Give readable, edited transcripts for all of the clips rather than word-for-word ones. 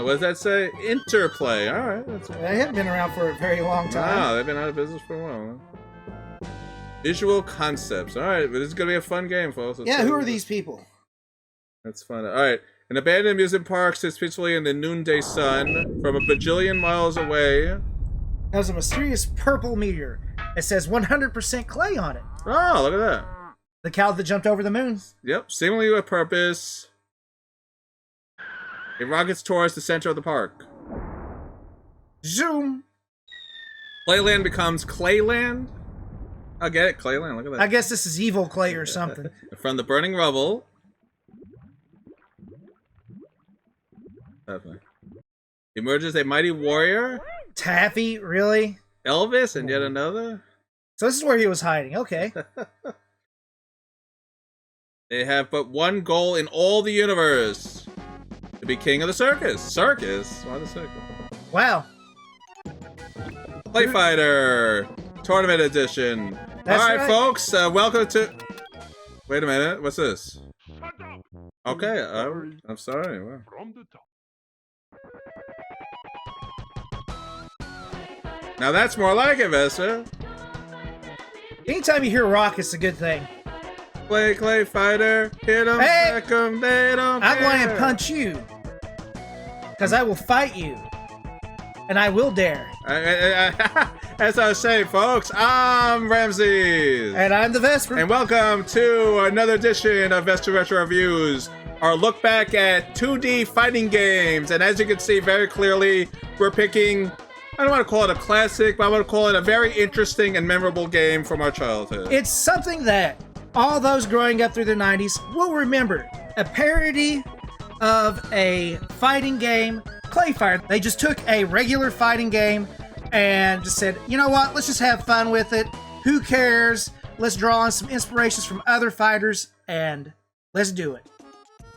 What does that say? Interplay. All right. That's They haven't been around for a very long time. No, they've been out of business for a while. Huh? Visual concepts. All right, but this is gonna be a fun game, folks. Yeah, who are these people? Let's find out. All right. An abandoned amusement park sits peacefully in the noonday sun from a bajillion miles away. There's a mysterious purple meteor. It says 100% clay on it. Oh, look at that. The cow that jumped over the moon. Yep, seemingly with purpose. It rockets towards the center of the park. Zoom. Clayland becomes Clayland. I get it, Clayland. Look at that. I guess this is evil clay or something. From the burning rubble. Definitely. Emerges a mighty warrior. Taffy, really? Elvis and yet another. So this is where he was hiding. Okay. They have but one goal in all the universe. To be king of the circus. Circus? Why the circus? Wow. Clayfighter Tournament Edition. That's All right, right. folks. Welcome to... Wait a minute. What's this? Okay. I'm sorry. Wow. Now that's more like it, Vespor. Anytime you hear rock, it's a good thing. Clayfighter, hit them, Hey! smack them, they don't I'm care. going to punch you. Because I will fight you. And I will dare. As I was saying, folks, I'm Ramsis. And I'm the Vespor. And welcome to another edition of Vespor Retro Reviews, our look back at 2D fighting games. And as you can see very clearly, we're picking, I don't want to call it a classic, but I want to call it a very interesting and memorable game from our childhood. It's something that all those growing up through the 90s will remember. A parody of a fighting game, Clayfighter. They just took a regular fighting game and just said, you know what, let's just have fun with it. Who cares? Let's draw on some inspirations from other fighters and let's do it.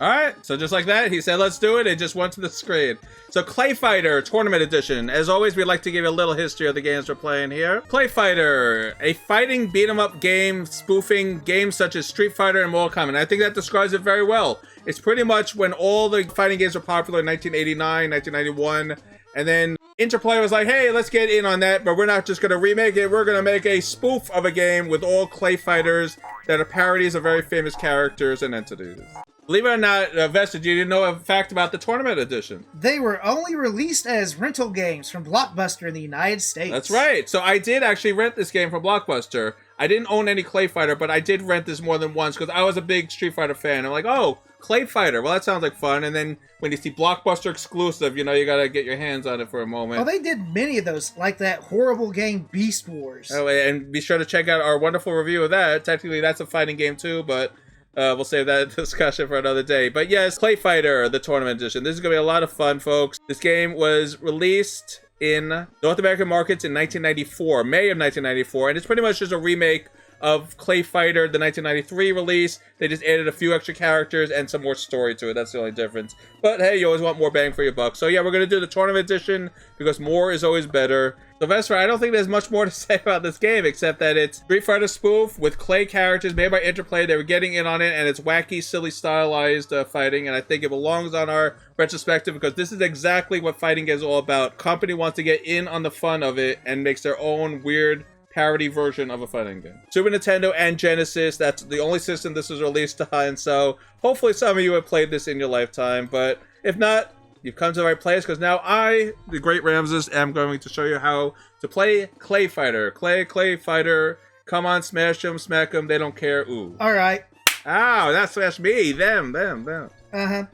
All right, so just like that, he said, let's do it. It just went to the screen. So Clayfighter Tournament Edition. As always, we'd like to give you a little history of the games we're playing here. Clayfighter, a fighting beat-em-up game spoofing games such as Street Fighter and Mortal Kombat. And I think that describes it very well. It's pretty much when all the fighting games were popular in 1989, 1991, and then Interplay was like, hey, let's get in on that, but we're not just going to remake it. We're going to make a spoof of a game with all clay fighters that are parodies of very famous characters and entities. Believe it or not, Vespor, you didn't know a fact about the Tournament Edition. They were only released as rental games from Blockbuster in the United States. That's right. So I did actually rent this game from Blockbuster. I didn't own any Clayfighter, but I did rent this more than once because I was a big Street Fighter fan. I'm like, oh, Clayfighter. Well, that sounds like fun. And then when you see Blockbuster exclusive, you know, you got to get your hands on it for a moment. Well, they did many of those, like that horrible game Beast Wars. Oh, and be sure to check out our wonderful review of that. Technically, that's a fighting game too, but we'll save that discussion for another day. But yes, Clayfighter, the Tournament Edition. This is going to be a lot of fun, folks. This game was released in North American markets in 1994, May of 1994, and it's pretty much just a remake of Clayfighter, the 1993 release. They just added a few extra characters and some more story to it. That's the only difference. But hey, you always want more bang for your buck. So yeah, we're going to do the Tournament Edition because more is always better. So Vespor, I don't think there's much more to say about this game except that it's Street Fighter spoof with clay characters made by Interplay. They were getting in on it, and it's wacky, silly, stylized fighting, and I think it belongs on our retrospective because this is exactly what fighting is all about. Company wants to get in on the fun of it and makes their own weird parody version of a fighting game. Super Nintendo and Genesis, that's the only system this was released on, so hopefully some of you have played this in your lifetime, but if not, you've come to the right place because now I, the great Ramsis, am going to show you how to play Clayfighter. Clayfighter, come on, smash them, smack them, they don't care, ooh. Alright. Ow, that smashed me, them. Uh-huh.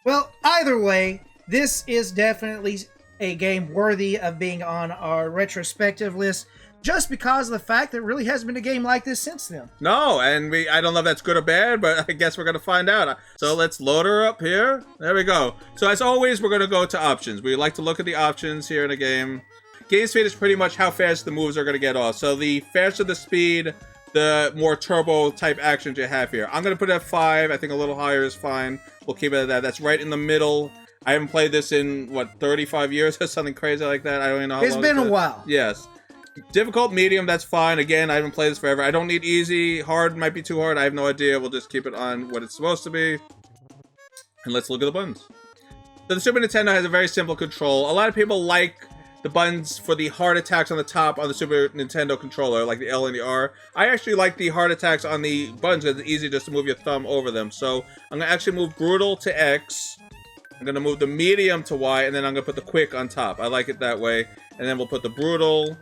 Well, either way, this is definitely a game worthy of being on our retrospective list, just because of the fact there really hasn't been a game like this since then. No, and I don't know if that's good or bad, but I guess we're going to find out. So let's load her up here. There we go. So as always, we're going to go to options. We like to look at the options here in a game. Game speed is pretty much how fast the moves are going to get off. So the faster the speed, the more turbo type actions you have here. I'm going to put it at 5. I think a little higher is fine. We'll keep it at that. That's right in the middle. I haven't played this in, what, 35 years or something crazy like that? I don't even know how long it's been a while. Yes. Difficult, medium, that's fine. Again, I haven't played this forever. I don't need easy. Hard might be too hard. I have no idea. We'll just keep it on what it's supposed to be. And let's look at the buttons. So the Super Nintendo has a very simple control. A lot of people like the buttons for the hard attacks on the top on the Super Nintendo controller, like the L and the R. I actually like the hard attacks on the buttons because it's easy just to move your thumb over them. So I'm going to actually move brutal to X. I'm going to move the medium to Y, and then I'm going to put the quick on top. I like it that way. And then we'll put the brutal,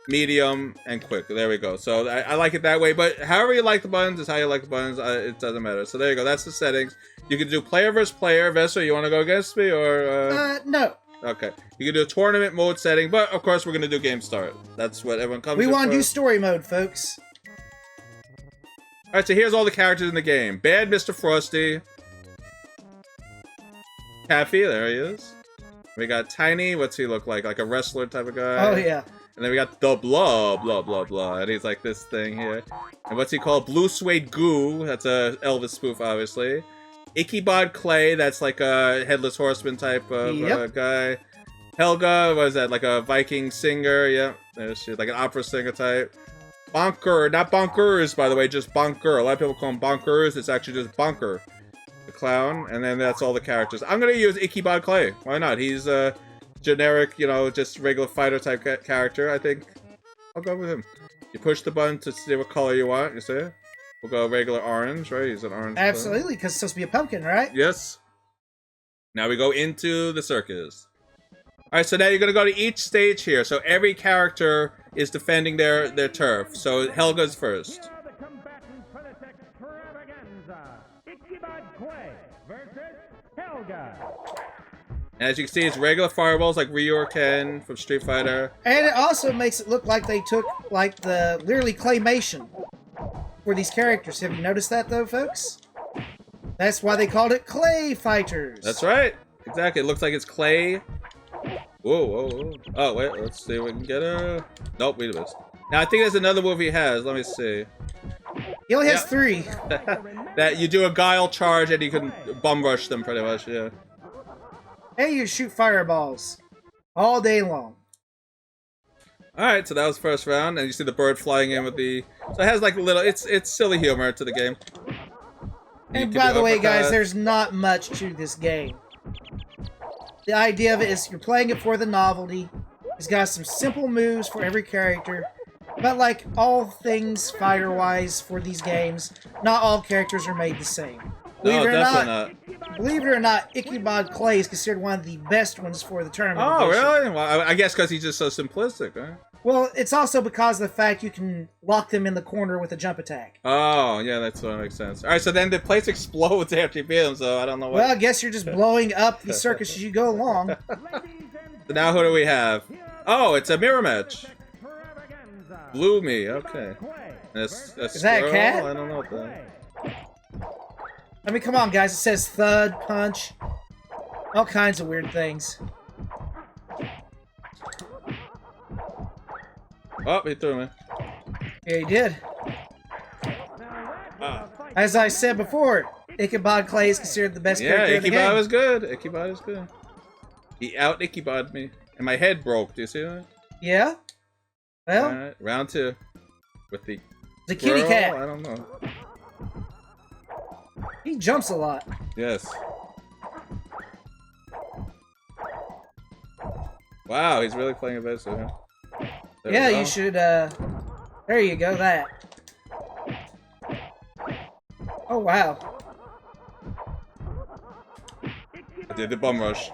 medium, and quick. There we go. So I like it that way. But however you like the buttons is how you like the buttons. It doesn't matter. So there you go. That's the settings. You can do player versus player. Vespor, you want to go against me or? No. Okay. You can do a tournament mode setting, but of course we're going to do game start. That's what everyone comes to. We want to do story mode, folks. Alright, so here's all the characters in the game. Bad Mr. Frosty. Taffy, there he is. We got Tiny, what's he look like? Like a wrestler type of guy? Oh, yeah. And then we got the blah, blah, blah, blah. And he's like this thing here. And what's he called? Blue Suede Goo. That's a Elvis spoof, obviously. Ichabod Clay, that's like a Headless Horseman type of guy. Helga, what is that? Like a Viking singer, yeah. There's she, like an opera singer type. Bonker, not Bonkers, by the way, just Bonker. A lot of people call him Bonkers, it's actually just Bonker. The clown, and then that's all the characters. I'm gonna use Ichabod Clay. Why not? He's a generic, you know, just regular fighter type character, I think. I'll go with him. You push the button to see what color you want, you see? We'll go regular orange, right? He's an orange. Absolutely, because it's supposed to be a pumpkin, right? Yes. Now we go into the circus. Alright, so now you're going to go to each stage here. So every character is defending their turf. So Helga's first. Here are the combatants for this extravaganza. Ichabod Clay versus Helga. And as you can see, it's regular fireballs like Ryu or Ken from Street Fighter. And it also makes it look like they took, like, the literally claymation for these characters. Have you noticed that, though, folks? That's why they called it Clayfighters. That's right. Exactly. It looks like it's clay. Whoa, whoa, whoa. Oh, wait. Let's see if we can get a... Nope, we missed. Now, I think there's another move he has. Let me see. He only has 3. That you do a guile charge and you can bum rush them pretty much, yeah. And you shoot fireballs all day long. Alright, so that was first round, and you see the bird flying in with the... So it has like a little... It's silly humor to the game. And by the way, guys, there's not much to this game. The idea of it is you're playing it for the novelty. It's got some simple moves for every character. But like all things fighter-wise for these games, not all characters are made the same. No, definitely not. Believe it or not, Ichabod Clay is considered one of the best ones for the tournament Oh, edition. really? Well, I guess because he's just so simplistic, huh? Well, it's also because of the fact you can lock them in the corner with a jump attack. Oh, yeah, that's what makes sense. Alright, so then the place explodes after you beat him, so I don't know what... Well, I guess you're just blowing up the circus as you go along. So now who do we have? Oh, it's a mirror match. Blue me, okay. Is that a cat? I don't know what that... I mean, come on, guys. It says thud, punch, all kinds of weird things. Oh, he threw me. Yeah, he did. As I said before, Ichabod Clay is considered the best character in the game. Ichabod was good. Ichabod is good. He out Ichabod me. And my head broke. Do you see that? Yeah? Well, Alright, round 2. With the kitty cat. I don't know. He jumps a lot. Yes. Wow, he's really playing a Vespor, huh? Yeah, you should, there you go, that. Oh, wow. I did the bum rush.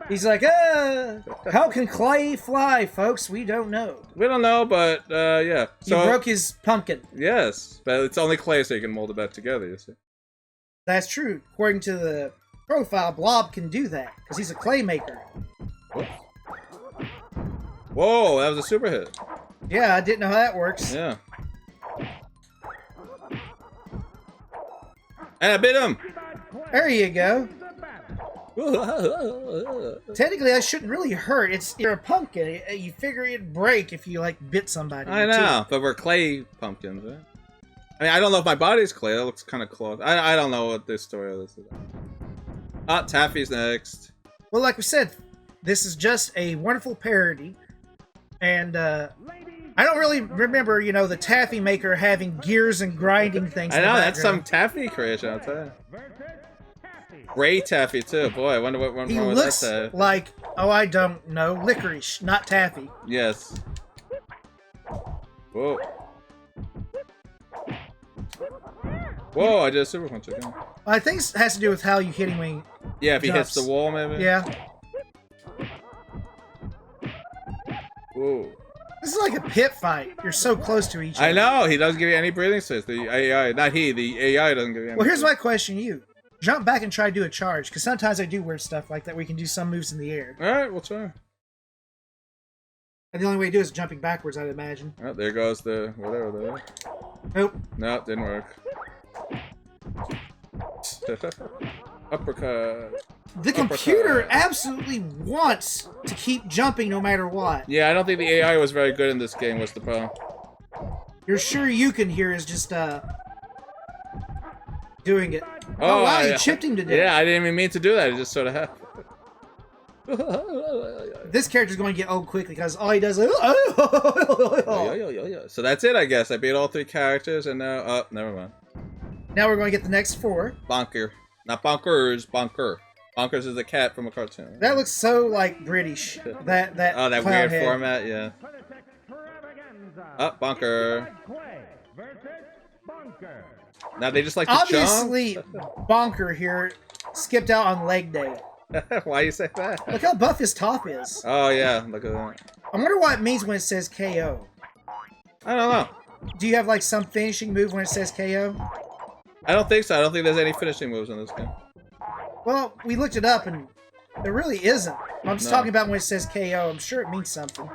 He's like, how can Clay fly, folks? We don't know. We don't know, but, yeah. So, he broke his pumpkin. Yes, but it's only clay, so you can mold it back together, you see. That's true. According to the profile, Blob can do that, because he's a clay maker. Whoops. Whoa, that was a super hit. Yeah, I didn't know how that works. Yeah. And I bit him! There you go. Technically, that shouldn't really hurt. You're a pumpkin. You figure it'd break if you, like, bit somebody. I know, but we're clay pumpkins, right? I mean, I don't know if my body's clay. That looks kind of close. I don't know what this story of this is. Ah, Taffy's next. Well, like we said, this is just a wonderful parody. And, I don't really remember, you know, the taffy maker having gears and grinding things. I know, that's some Taffy creation, I'll tell you. Gray taffy too. Boy, I wonder what went He wrong with looks that taffy. like, oh, I don't know, licorice, not taffy. Yes. Whoa. Whoa, I did a super punch again. I think it has to do with how you hit him when he Yeah, if he jumps. hits the wall, maybe? Yeah. Whoa. This is like a pit fight. You're so close to each other. I know, he doesn't give you any breathing space. The AI, not he, the AI doesn't give you any. Well, here's my question to you. Jump back and try to do a charge, because sometimes I do weird stuff like that. We can do some moves in the air. Alright, we'll try. And the only way to do it is jumping backwards, I'd imagine. Oh, there goes the whatever there. Nope. No, it didn't work. Uppercut. The computer absolutely wants to keep jumping no matter what. Yeah, I don't think the AI was very good in this game, was the problem. You're sure you can hear is just, doing it. Oh, Wow, you chipped him to death. Yeah, I didn't even mean to do that, it just sort of happened. This character's going to get old quickly, because all he does is... So that's it, I guess. I beat all 3 characters, and now... Oh, never mind. Now we're going to get the next 4. Bonker. Not bonkers, bonker. Bonkers is a cat from a cartoon. That looks so, like, British. That Oh, that clown weird head. format, yeah. Oh, bonker. Now they just like to Obviously, Bonker here skipped out on leg day. jump. Why you say that? Look how buff his top is. Oh, yeah, look at that. I wonder what it means when it says KO. I don't know. Do you have, like, some finishing move when it says KO? I don't think so. I don't think there's any finishing moves in this game. Well, we looked it up, and there really isn't. I'm just No. talking about when it says KO. I'm sure it means something.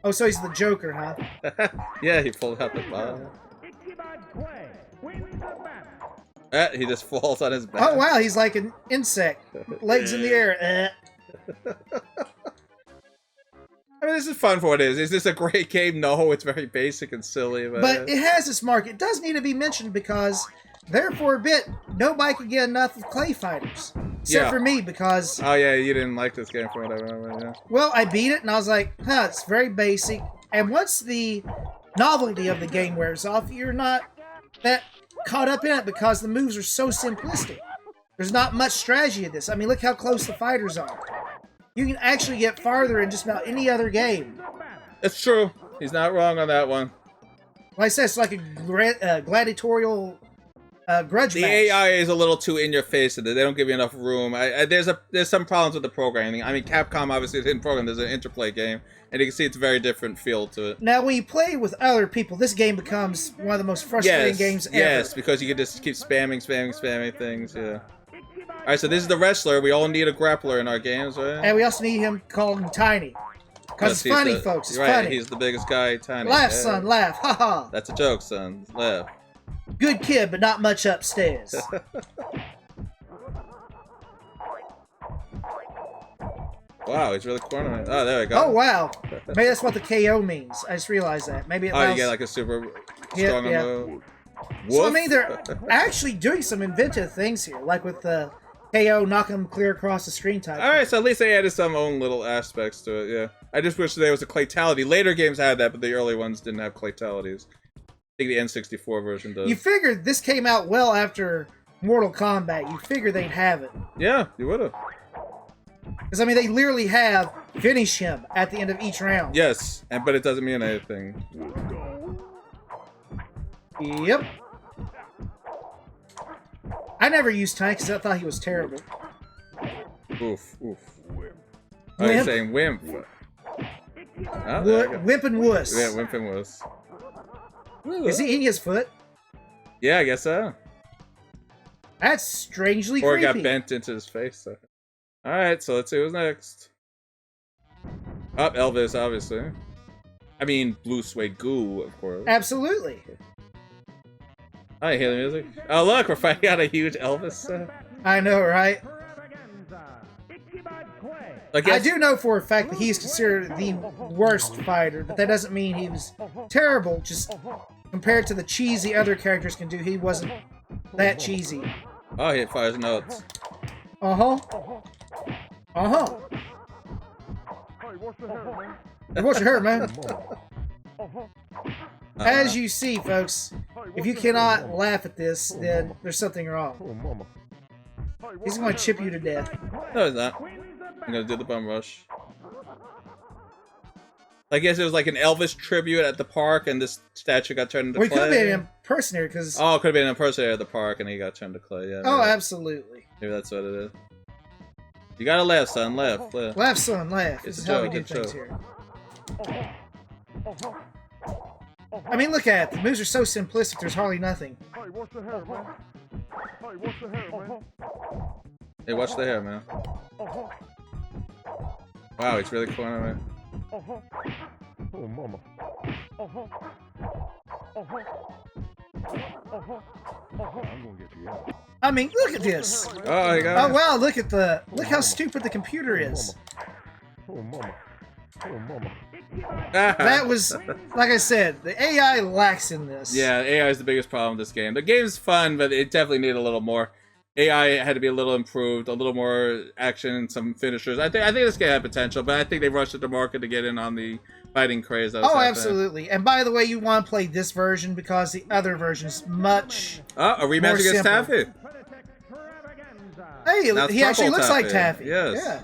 Oh, so he's the Joker, huh? Yeah, he pulled out the bottom. He just falls on his back. Oh, wow, he's like an insect. Legs in the air. I mean, this is fun for what it is. Is this a great game? No, it's very basic and silly. But it has its mark. It does need to be mentioned because there for a bit, nobody could get enough of Clay Fighters. Except Yeah. for me, because... Oh, yeah, you didn't like this game from what I remember, yeah. Well, I beat it, and I was like, huh, it's very basic. And once the novelty of the game wears off, you're not that caught up in it because the moves are so simplistic. There's not much strategy in this. I mean, look how close the fighters are. You can actually get farther in just about any other game. It's true. He's not wrong on that one. Like I said, it's like a gladiatorial grudge The match. AI is a little too in your face. They don't give you enough room. There's some problems with the programming. I mean, Capcom obviously didn't program. There's an Interplay game, and you can see it's a very different feel to it. Now, when you play with other people, this game becomes one of the most frustrating games ever. Yes, because you can just keep spamming things. Yeah. All right, so this is the wrestler. We all need a grappler in our games, right? And we also need him called him Tiny. Because it's he's funny, the- folks. It's you're right, funny. He's the biggest guy, Tiny. Laugh, Yeah. son, laugh. Ha ha. That's a joke, son. Laugh. Good kid, but not much upstairs. Wow, he's really cornering. Oh, there we go. Oh, wow. Maybe that's what the KO means. I just realized that. Maybe it Oh, you allows... get like a super Yeah, strong yeah. move. So, I Woof. mean, they're actually doing some inventive things here. Like with the KO, knock him clear across the screen type. All right, so at least they added some own little aspects to it. Yeah, I just wish there was a claytality. Later games had that, but the early ones didn't have claytalities. I think the N64 version does. You figured this came out well after Mortal Kombat. You figured they'd have it. Yeah, you would have. Because, I mean, they literally have finish him at the end of each round. Yes, but it doesn't mean anything. Yep. I never used Tiny because I thought he was terrible. Oof, oof. Oh, you're Wimp. saying wimp. Oh, there you go. Wimp and wuss. Yeah, wimp and wuss. Is he eating his foot? Yeah, I guess so. That's strangely Or it creepy. got bent into his face. So. All right, so let's see who's next. Up, Elvis, obviously. I mean, Blue Suede Goo, of course. Absolutely. I hear the music. Oh, look, we're fighting out a huge Elvis. I know, right? I I do know for a fact that he's considered the worst fighter, but that doesn't mean he was terrible. Just compared to the cheesy other characters can do, he wasn't that cheesy. Oh, he fires notes. Uh-huh. Uh-huh. What's your hurt, man? As you see, folks, if you cannot laugh at this, then there's something wrong. He's going to chip you to death. No, he's not. I'm gonna do the bum rush. I guess it was like an Elvis tribute at the park, and this statue got turned into clay. We could have been an impersonator, because... Oh, it could have been an impersonator at the park, and he got turned to clay, yeah. Oh, absolutely. Maybe that's what it is. You gotta laugh, son. Laugh. Laugh, son, laugh. It's This is a how we joke, do it's a things joke. here. I mean, look at it. The moves are so simplistic, there's hardly nothing. Hey, what's the hair, man? Hey, what's the hair, man? Hey, watch the hair, man. Wow, he's really cornering me. Oh, mama. I'm gonna get you out. I mean, look at this. Oh, he got Oh, wow, look how stupid the computer is. Oh, mama. Oh, mama. That was, like I said, the AI lacks in this. Yeah, AI is the biggest problem with this game. The game's fun, but it definitely needed a little more. AI had to be a little improved, a little more action, some finishers. I think this game had potential, but I think they rushed it to market to get in on the fighting craze. That was happening. Absolutely. And by the way, you want to play this version because the other version's much a rematch against simple. Taffy. Hey, Now it's he actually purple looks like Taffy. Taffy. Yes. Yeah.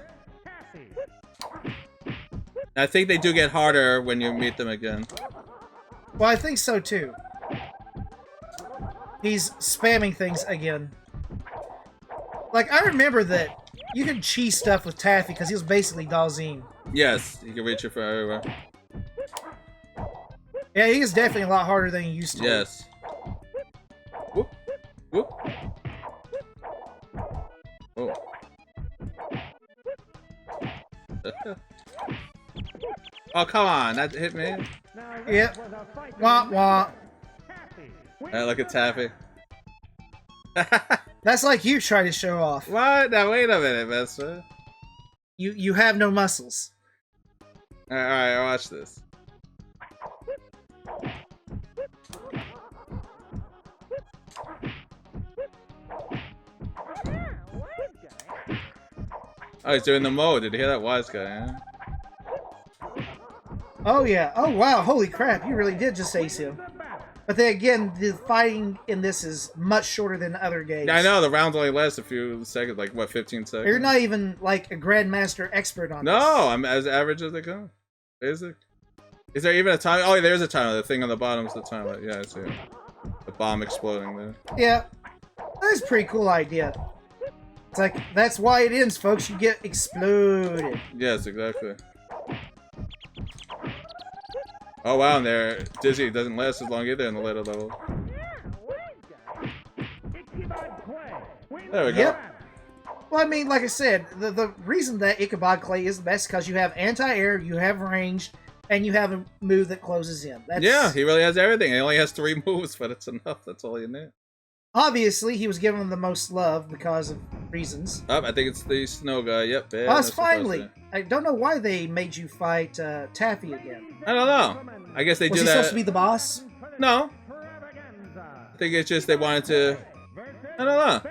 I think they do get harder when you meet them again. Well, I think so too. He's spamming things again. Like, I remember that you could cheese stuff with Taffy because he was basically Dalzine. Yes, you can reach it from everywhere. Yeah, he is definitely a lot harder than he used to. Yes. Whoop. Whoop. Oh. Oh, come on. That hit me. Yep. Wah wah. Hey, look at Taffy. That's like you try to show off. What? Now, wait a minute, Vespor. You have no muscles. Alright, watch this. Oh, he's doing the mode. Did you hear that wise guy, huh? Oh yeah. Oh wow, holy crap, you really did just ace him. But then again, the fighting in this is much shorter than other games. Yeah, I know, the rounds only last a few seconds, like, what, 15 seconds? You're not even, like, a Grandmaster expert on this. No, I'm as average as they come. Basic. Is there even a time? Oh, there's a timer. The thing on the bottom is the timer. Yeah, I see it. The bomb exploding there. Yeah. That's a pretty cool idea. It's like, that's why it ends, folks. You get exploded. Yes, exactly. Oh, wow, and there, Dizzy doesn't last as long either in the later level. There we go. Yep. Well, I mean, like I said, the reason that Ichabod Clay is the best is because you have anti-air, you have range, and you have a move that closes in. That's... Yeah, he really has everything. He only has 3 moves, but it's enough. That's all you need. Obviously, he was given the most love because of reasons. Oh, I think it's the snow guy. Yep. Yeah, Oh, it's finally. I don't know why they made you fight Taffy again. I don't know. I guess they Was do he that. supposed to be the boss? No. I think it's just they wanted to... I don't know.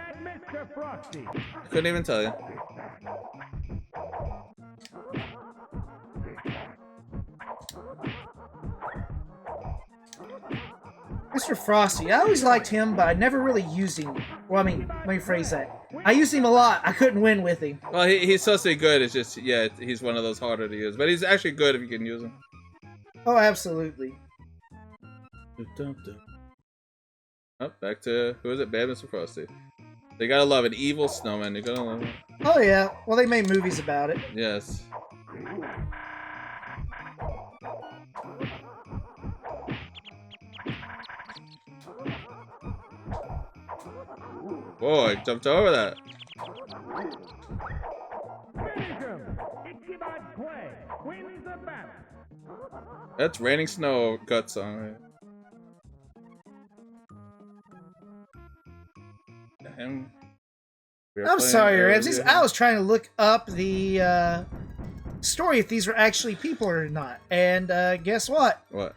I couldn't even tell you. Mr. Frosty. I always liked him, but I never really used him. Well, I mean, let me phrase that. I used him a lot. I couldn't win with him. Well, he's supposed to be good. It's just, yeah, he's one of those harder to use. But he's actually good if you can use him. Oh, absolutely. Oh, back to, who is it? Bad Mr. Frosty. They gotta love an evil snowman. You gotta love it. Oh, yeah. Well, they made movies about it. Yes. Whoa, I jumped over that. That's Raining Snow Guts song, right? Damn. I'm sorry, Ramses. I was trying to look up the story if these were actually people or not. And guess what? What?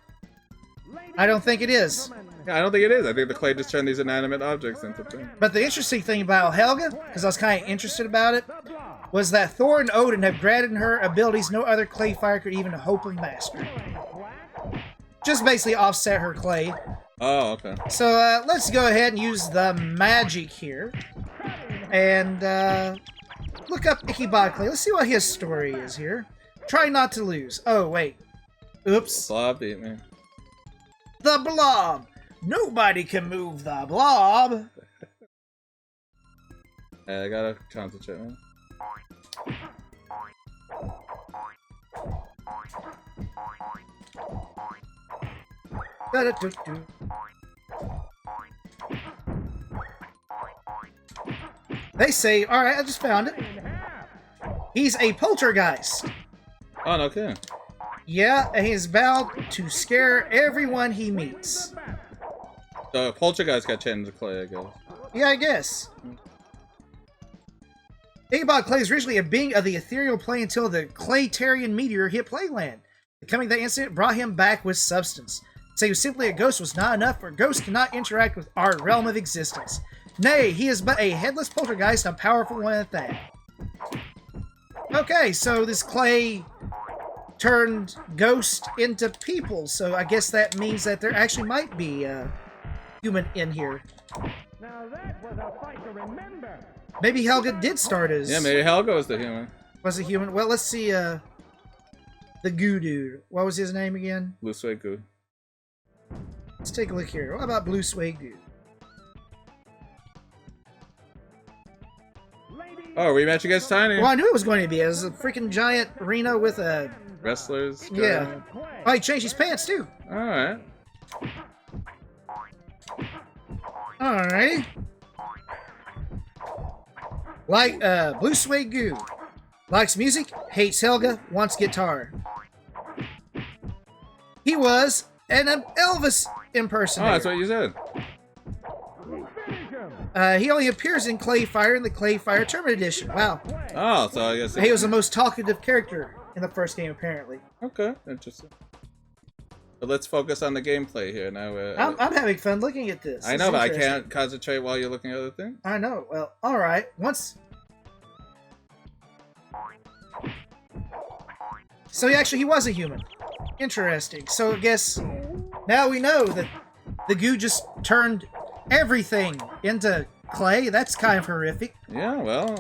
I don't think it is. Yeah, I don't think it is. I think the clay just turned these inanimate objects into things. But the interesting thing about Helga, because I was kind of interested about it, was that Thor and Odin have granted her abilities no other Clayfighter could even hopefully master. Just basically offset her clay. Oh, okay. So let's go ahead and use the magic here. and look up Ichabod Clay. Let's see what his story is here. Try not to lose. Oh, wait. Oops. Blob beat me. The Blob. Nobody can move the Blob. Yeah, I gotta concentrate, man. They say, alright, I just found it. He's a poltergeist. Oh, no kidding. Yeah, and he's vowed to scare everyone he meets. So Poltergeist got changed to Clay, I guess. Yeah, I guess. Ichabod Clay is originally a being of the ethereal plane until the Claytarian meteor hit Playland. The coming of that incident brought him back with substance. To say he was simply a ghost was not enough, for ghosts cannot interact with our realm of existence. Nay, he is but a headless poltergeist, a powerful one at that. Okay, so this Clay turned ghost into people, so I guess that means that there actually might be human in here. Now that was a fight to remember. Maybe Helga did start as... Yeah, maybe Helga was the human. Was a human? Well, let's see, the goo dude. What was his name again? Blue Suede Goo. Let's take a look here. What about Blue Suede Goo? Oh, rematch against Tiny. Well, I knew it was going to be. It was a freaking giant arena with a... Wrestlers. Yeah. Oh, he changed his pants, too. Alright. Alrighty. Like, Blue Suede Goo. Likes music, hates Helga, wants guitar. He was an Elvis impersonator. Oh, that's what you said. He only appears in Clayfighter in the Clayfighter Tournament Edition. Wow. Oh, so I guess... He was the most talkative character in the first game, apparently. Okay, interesting. But let's focus on the gameplay here now. I'm having fun looking at this. I know, but I can't concentrate while you're looking at other things. I know. Well, alright. So he was a human. Interesting. So I guess now we know that the goo just turned everything into clay. That's kind of horrific. Yeah, well...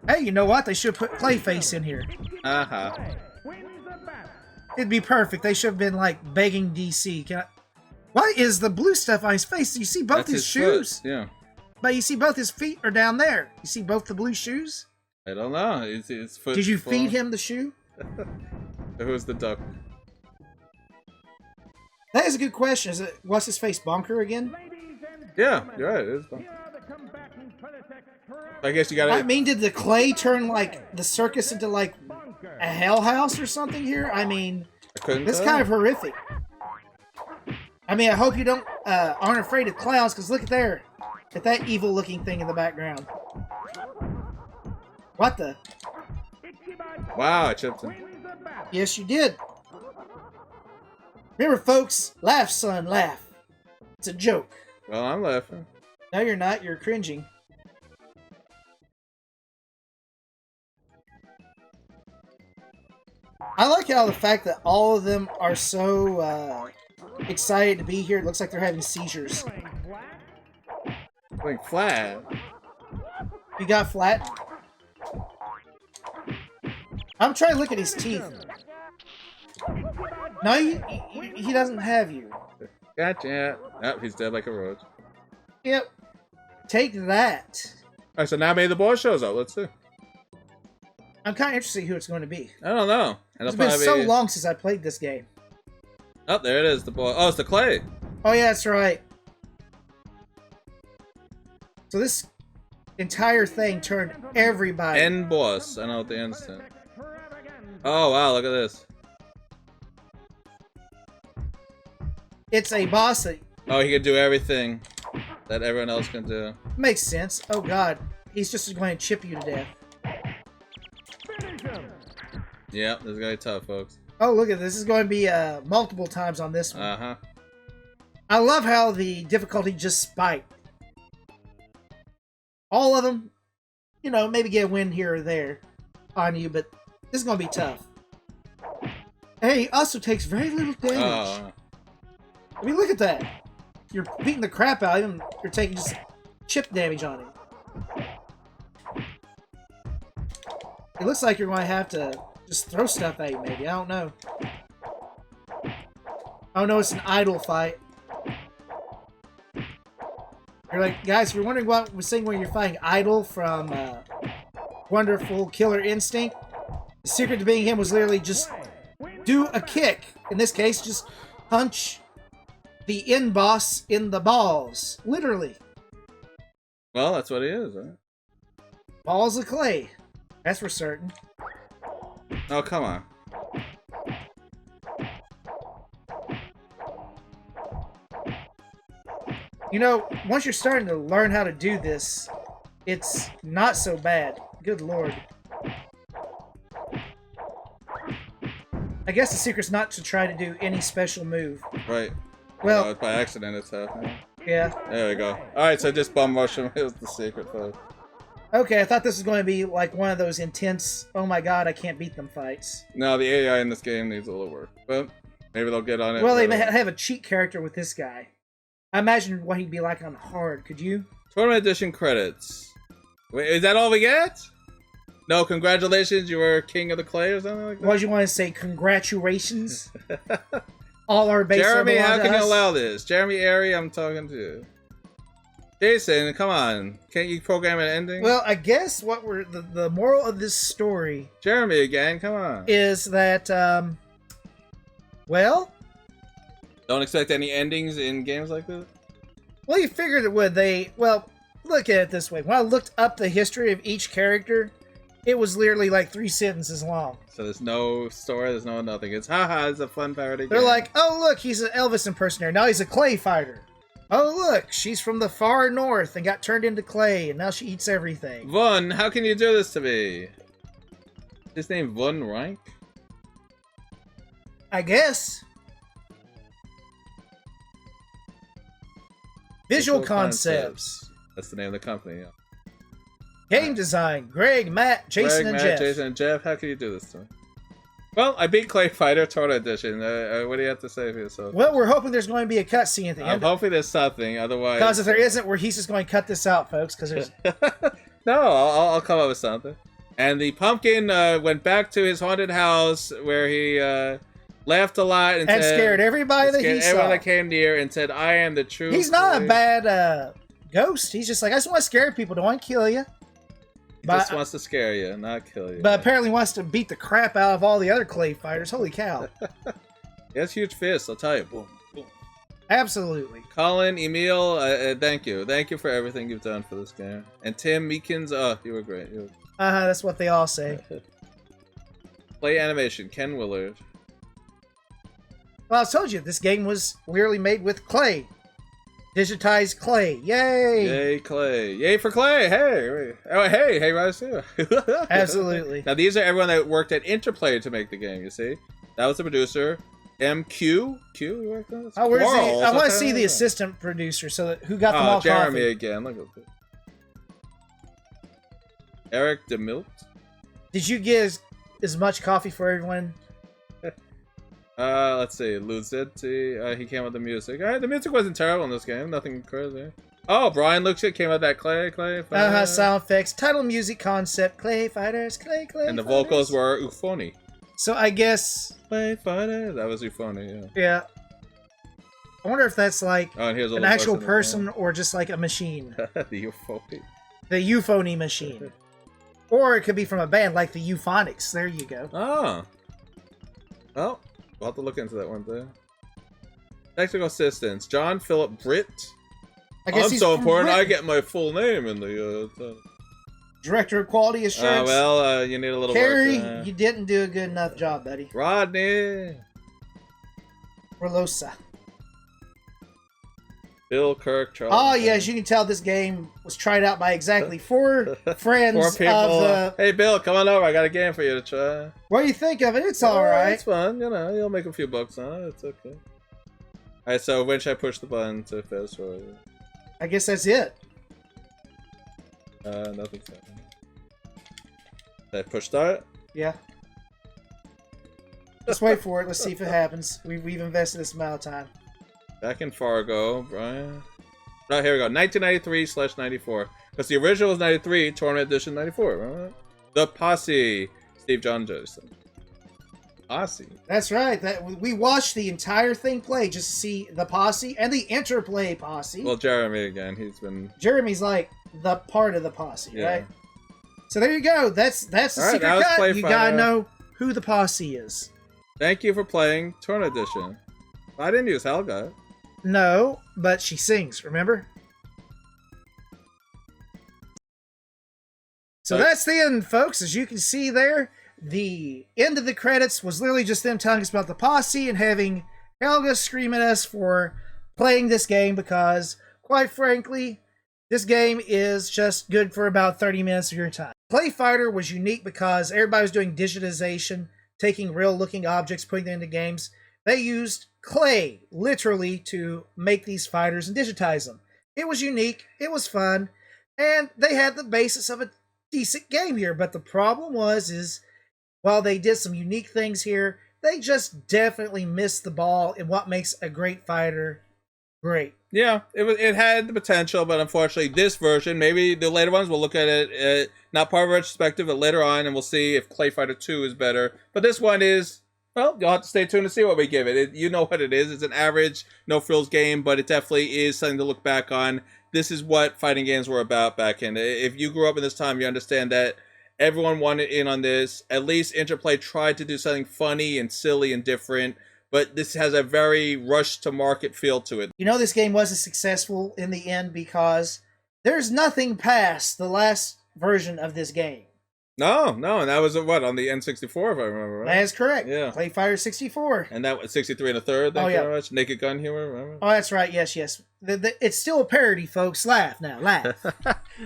Hey, you know what? They should put Clayface in here. Uh-huh. It'd be perfect. They should have been, like, begging DC. What is the blue stuff on his face? You see both That's his shoes? Foot. Yeah. But you see both his feet are down there. You see both the blue shoes? I don't know. His foot. Did you feed him the shoe? Who's the duck? That is a good question. What's his face, Bonker again? Yeah, you're right. It is Bonker. I guess you gotta... I mean, did the clay turn, like, the circus into, like, a hell house or something here? I mean, that's kind of horrific. I mean, I hope you aren't afraid of clowns, because look at that evil-looking thing in the background. What the? Wow, I chipped him. Yes, you did. Remember, folks, laugh, son, laugh. It's a joke. Well, I'm laughing. No, you're not. You're cringing. I like how the fact that all of them are so excited to be here. It looks like they're having seizures. Going flat. You got flat? I'm trying to look at his teeth. No, he doesn't have you. Gotcha. Oh, he's dead like a roach. Yep. Take that. Alright, so now maybe the boss shows up. Let's see. I'm kind of interested in who it's going to be. I don't know. It's been so long since I played this game. Oh, there it is. The boss. Oh, it's the clay. Oh, yeah, that's right. So this entire thing turned everybody. End boss. I know what the end is. Oh, wow. Look at this. It's a boss that... Oh, he can do everything that everyone else can do. Makes sense. Oh, God. He's just going to chip you to death. Yep, this is going to be tough, folks. Oh, look at this. This is going to be multiple times on this one. Uh-huh. I love how the difficulty just spiked. All of them, you know, maybe get a win here or there on you, but this is going to be tough. Hey, he also takes very little damage. Oh. I mean, look at that. You're beating the crap out of him. You're taking just chip damage on him. It looks like you're going to have to just throw stuff at you, maybe. I don't know. Oh no, it's an idle fight. You're like, guys, if you're wondering what we're saying when you're fighting Idol from Wonderful Killer Instinct, the secret to being him was literally just do a kick. In this case, just punch the end boss in the balls. Literally. Well, that's what he is, right? Balls of clay. That's for certain. Oh, come on. You know, once you're starting to learn how to do this, it's not so bad. Good lord. I guess the secret's not to try to do any special move. Right. Well, it's by accident it's happening. Yeah. There we go. Alright, so just bum rush him. It was the secret, folks. Okay, I thought this was going to be like one of those intense, oh my god, I can't beat them fights. No, the AI in this game needs a little work. But maybe they'll get on it. Well, they have a cheat character with this guy. I imagine what he'd be like on hard. Could you? Tournament Edition credits. Wait, is that all we get? No, congratulations, you were king of the clay or something like that? What, you want to say congratulations? All our base Jeremy, how can you us? allow this? Jeremy Airy, I'm talking to you. Jason, come on. Can't you program an ending? Well, I guess what we're the moral of this story Jeremy again, come on. is that well, Don't expect any endings in games like this? well, you figured it would. Well, look at it this way. When I looked up the history of each character, it was literally like 3 sentences long. So there's no story, there's no nothing. It's haha, it's a fun parody They're game. like, oh look, he's an Elvis impersonator. Now he's a clay fighter. Oh look, she's from the far north and got turned into clay, and now she eats everything. Vun, how can you do this to me? His name Vun Rank? I guess. Visual concepts. That's the name of the company, yeah. Game design. Greg, Matt, Jason, and Jeff. Jason, and Jeff, how can you do this to me? Well, I beat Clayfighter Tournament Edition. What do you have to say for yourself? Well, we're hoping there's going to be a cutscene at the I'm end. hoping there's something, otherwise... Because if there isn't, he's just going to cut this out, folks, because there's... No, I'll come up with something. And the pumpkin went back to his haunted house where he laughed a lot and said, scared everybody that he saw. Everyone that came near and said, I am the true... He's not a bad ghost. He's just like, I just want to scare people. Don't want to kill you. He just wants to scare you, not kill you. But apparently wants to beat the crap out of all the other clay fighters. Holy cow. He has huge fists, I'll tell you. Boom, boom. Absolutely. Colin, Emil, thank you. Thank you for everything you've done for this game. And Tim Meekins, you were great. That's what they all say. Play animation, Ken Willard. Well, I told you, this game was literally made with clay. Digitized clay. Yay! Yay, Clay. Yay for Clay! Hey! Oh, hey, Rise too. Absolutely. Now, these are everyone that worked at Interplay to make the game, you see? That was the producer. MQ? Q? You worked on this? Oh, where's Quarles, I want to okay. see the assistant producer, so that who got them all Jeremy coffee. again. Look at this. Eric DeMilt. Did you get as much coffee for everyone? Let's see. Luzetti. He came with the music. Alright, the music wasn't terrible in this game. Nothing crazy. Oh, Brian looks it came with that clay. Sound effects, title, music, concept, clay fighters, clay. And the vocals were Ufoni. So I guess Clay fighter. That was Ufoni, yeah. yeah. I wonder if that's like Oh, and here's a an little actual person person or just like a machine. the Ufoni. The euphony machine. Or it could be from a band like the Euphonics. There you go. Oh. Well, we'll have to look into that one day. Technical assistance. John Philip Britt. I'm so important, I get my full name in the... Director of Quality Assurance. You need a little Carrie, work. you didn't do a good enough job, buddy. Rodney. Orlosa. Bill Kirk. Charles. Oh, yes, you can tell this game was tried out by exactly 4 friends 4 people. of the... Hey, Bill, come on over. I got a game for you to try. What do you think of it? It's alright. It's fun. You know, you'll make a few bucks on it. It's okay. Alright, so when should I push the button to fast forward? I guess that's it. Nothing's happening. Did I push start? Yeah. Let's wait for it. Let's see if it happens. We've invested this amount of time. Back in Fargo, Brian. Oh, here we go. 1993/94. Because the original was 93, Tournament Edition 94, right? The Posse, Steve John Joseph. Posse. That's right. We watched the entire thing play just to see the Posse and the Interplay Posse. Well, Jeremy again. He's been. Jeremy's like the part of the Posse, Yeah. right? So there you go. That's the All right, secret that was cut. You Clayfighter. gotta know who the Posse is. Thank you for playing Tournament Edition. I didn't use Helga. No, but she sings. Remember? So that's the end, folks. As you can see there, the end of the credits was literally just them telling us about the Posse and having Helga scream at us for playing this game because, quite frankly, this game is just good for about 30 minutes of your time. Clayfighter was unique because everybody was doing digitization, taking real-looking objects, putting them into games. They used clay, literally, to make these fighters and digitize them. It was unique, it was fun, and they had the basis of a decent game here. But the problem is while they did some unique things here, they just definitely missed the ball in what makes a great fighter great. Yeah, it had the potential, but unfortunately, this version, maybe the later ones, we'll look at it, not part of retrospective, but later on, and we'll see if Clayfighter 2 is better. But this one is, well, you'll have to stay tuned to see what we give it. You know what it is. It's an average, no-frills game, but it definitely is something to look back on. This is what fighting games were about back in. If you grew up in this time, you understand that everyone wanted in on this. At least Interplay tried to do something funny and silly and different, but this has a very rush-to-market feel to it. You know this game wasn't successful in the end because there's nothing past the last version of this game. No, and that was, what, on the N64, if I remember right? That is correct. Yeah. Clayfighter 64. And that was 63 and a third, thank you very much. Naked Gun humor, remember? Oh, that's right. Yes. It's still a parody, folks. Laugh now. Laugh.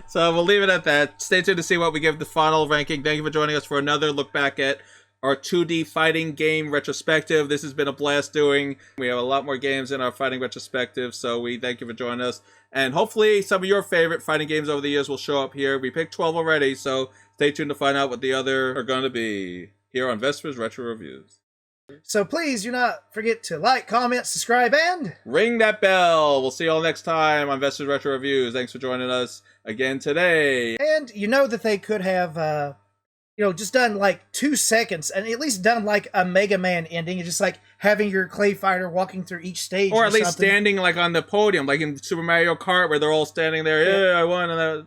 So we'll leave it at that. Stay tuned to see what we give the final ranking. Thank you for joining us for another look back at our 2D fighting game retrospective. This has been a blast doing. We have a lot more games in our fighting retrospective, so we thank you for joining us. And hopefully some of your favorite fighting games over the years will show up here. We picked 12 already, so stay tuned to find out what the other are going to be here on Vesper's Retro Reviews. So please do not forget to like, comment, subscribe, and ring that bell. We'll see you all next time on Vesper's Retro Reviews. Thanks for joining us again today. And you know that they could have, just done like 2 seconds and at least done like a Mega Man ending. Just like having your Clayfighter walking through each stage. Or at least something. standing like on the podium, like in Super Mario Kart where they're all standing there. Yeah, I won. And that